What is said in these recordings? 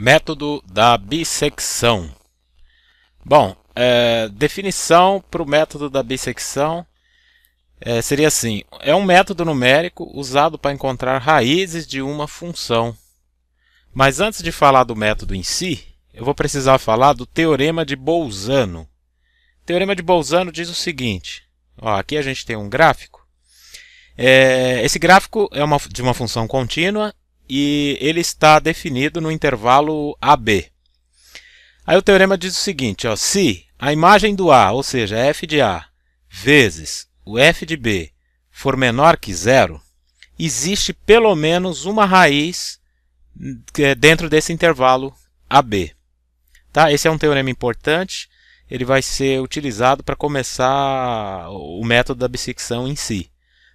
Método da bissecção. Bom, definição para o método da bissecção seria assim: é um método numérico usado para encontrar raízes de uma função. Mas antes de falar do método em si, eu vou precisar falar do teorema de Bolzano. O teorema de Bolzano diz o seguinte: aqui a gente tem um gráfico. Esse gráfico é de uma função contínua e ele está definido no intervalo AB. Aí o teorema diz o seguinte: se a imagem do A, ou seja, f de A, vezes o f de B, for menor que zero, existe pelo menos uma raiz dentro desse intervalo AB. Tá? Esse é um teorema importante, ele vai ser utilizado para começar o método da bissecção em si.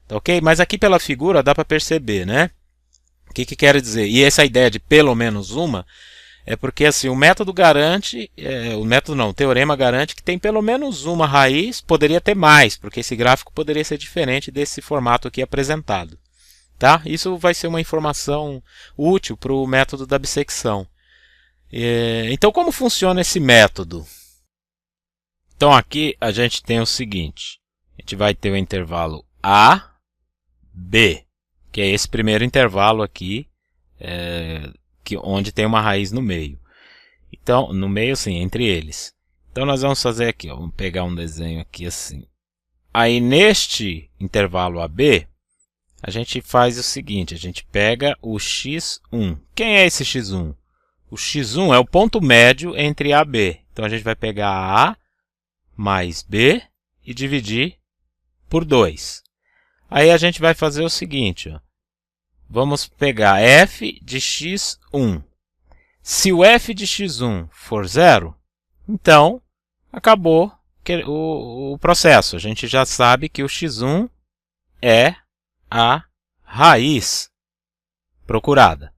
Tá, ok? Mas aqui pela figura dá para perceber, né? O que quer dizer? E essa ideia de pelo menos uma é porque assim, o método garante, o teorema garante que tem pelo menos uma raiz, poderia ter mais, porque esse gráfico poderia ser diferente desse formato aqui apresentado. Tá? Isso vai ser uma informação útil para o método da bissecção. Então, como funciona esse método? Então, aqui a gente tem o seguinte: a gente vai ter o intervalo A, B, que é esse primeiro intervalo aqui, onde tem uma raiz no meio. Então, no meio, sim, entre eles. Então, nós vamos fazer aqui, vamos pegar um desenho aqui assim. Aí, neste intervalo AB, a gente faz o seguinte: a gente pega o x1. Quem é esse x1? O x1 é o ponto médio entre A e B. Então, a gente vai pegar A mais B e dividir por 2. Aí, a gente vai fazer o seguinte: vamos pegar f de x1. Se o f de x1 for zero, então acabou o processo. A gente já sabe que o x1 é a raiz procurada.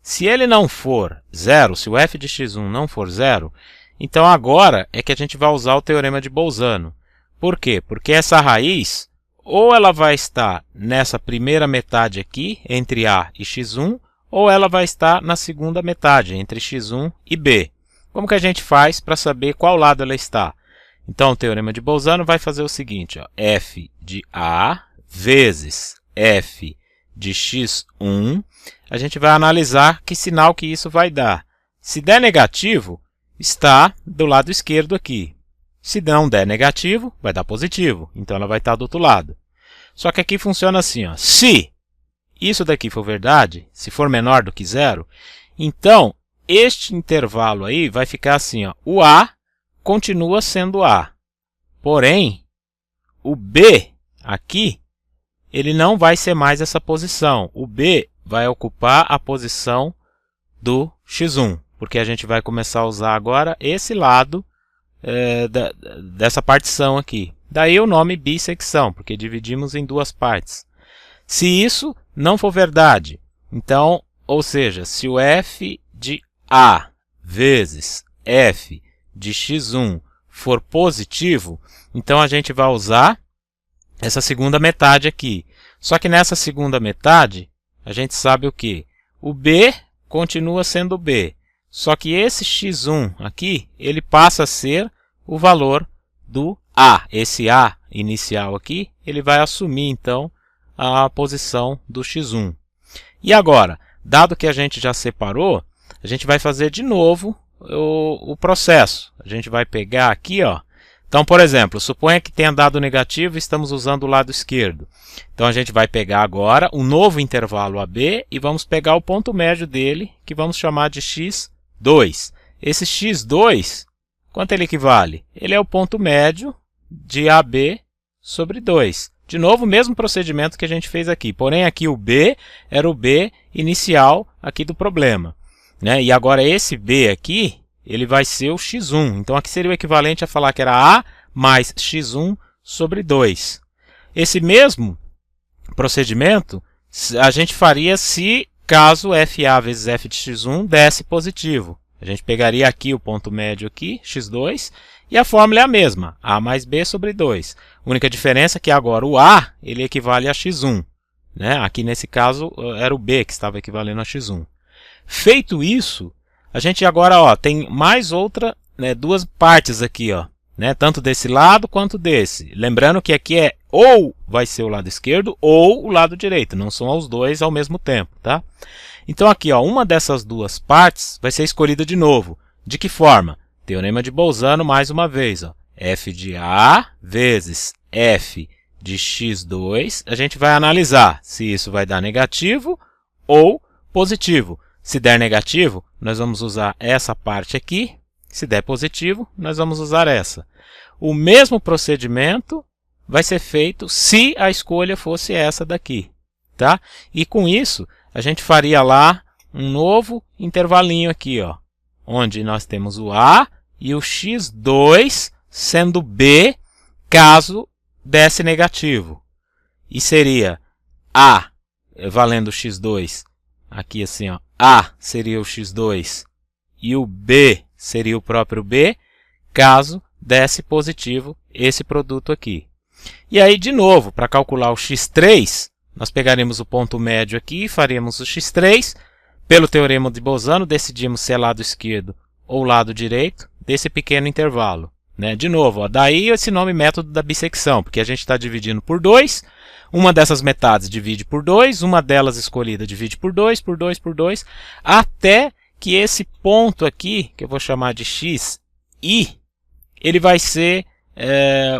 Se ele não for zero, se o f de x1 não for zero, então agora é que a gente vai usar o teorema de Bolzano. Por quê? Porque essa raiz, ou ela vai estar nessa primeira metade aqui, entre A e x1, ou ela vai estar na segunda metade, entre x1 e B. Como que a gente faz para saber qual lado ela está? Então, o teorema de Bolzano vai fazer o seguinte: f de A vezes f de x1. A gente vai analisar que sinal que isso vai dar. Se der negativo, está do lado esquerdo aqui. Se não der negativo, vai dar positivo. Então, ela vai estar do outro lado. Só que aqui funciona assim: se isso daqui for verdade, se for menor do que zero, então este intervalo aí vai ficar assim: o A continua sendo A. Porém, o B aqui, ele não vai ser mais essa posição. O B vai ocupar a posição do x1, porque a gente vai começar a usar agora esse lado dessa partição aqui. Daí o nome bissecção, porque dividimos em duas partes. Se isso não for verdade, então, ou seja, se o f de A vezes f de x1 for positivo, então a gente vai usar essa segunda metade aqui. Só que nessa segunda metade, a gente sabe o quê? O B continua sendo B. Só que esse x1 aqui, ele passa a ser o valor do A. Esse A inicial aqui, ele vai assumir, então, a posição do x1. E agora, dado que a gente já separou, a gente vai fazer de novo o processo. A gente vai pegar aqui, Então, por exemplo, suponha que tenha dado negativo e estamos usando o lado esquerdo. Então, a gente vai pegar agora um novo intervalo AB e vamos pegar o ponto médio dele, que vamos chamar de x2. Esse x2, quanto ele equivale? Ele é o ponto médio de AB sobre 2. De novo, o mesmo procedimento que a gente fez aqui. Porém, aqui o B era o B inicial aqui do problema, né? E agora esse B aqui, ele vai ser o x1. Então, aqui seria o equivalente a falar que era A mais x1 sobre 2. Esse mesmo procedimento a gente faria se caso FA vezes f de x1 desse positivo. A gente pegaria aqui o ponto médio aqui, x2, e a fórmula é a mesma, A mais B sobre 2. A única diferença é que agora o A ele equivale a x1. Né? Aqui nesse caso era o B que estava equivalendo a x1. Feito isso, a gente agora, ó, tem mais outra, né, duas partes aqui, ó, né, tanto desse lado quanto desse. Lembrando que aqui é ou vai ser o lado esquerdo ou o lado direito, não são os dois ao mesmo tempo, tá? Então aqui, ó, uma dessas duas partes vai ser escolhida de novo. De que forma? Teorema de Bolzano mais uma vez, ó. F de A vezes F de x2, a gente vai analisar se isso vai dar negativo ou positivo. Se der negativo, nós vamos usar essa parte aqui. Se der positivo, nós vamos usar essa. O mesmo procedimento vai ser feito se a escolha fosse essa daqui, tá? E com isso, a gente faria lá um novo intervalinho aqui, ó, onde nós temos o A e o x2 sendo B caso desse negativo. E seria A valendo x2, aqui assim, ó, A seria o x2 e o B seria o próprio B, caso desse positivo esse produto aqui. E aí, de novo, para calcular o x3, nós pegaremos o ponto médio aqui, faríamos o x3, pelo teorema de Bolzano, decidimos se é lado esquerdo ou lado direito desse pequeno intervalo. Né? De novo, ó, daí esse nome método da bissecção, porque a gente está dividindo por 2, uma dessas metades divide por 2, uma delas escolhida divide por 2, por 2, por 2, até que esse ponto aqui, que eu vou chamar de xi, ele vai ser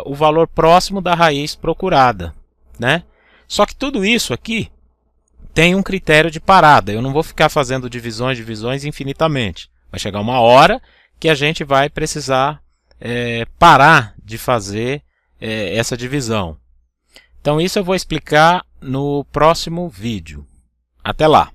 o valor próximo da raiz procurada. Né? Só que tudo isso aqui tem um critério de parada. Eu não vou ficar fazendo divisões infinitamente. Vai chegar uma hora que a gente vai precisar parar de fazer essa divisão. Então isso eu vou explicar no próximo vídeo. Até lá!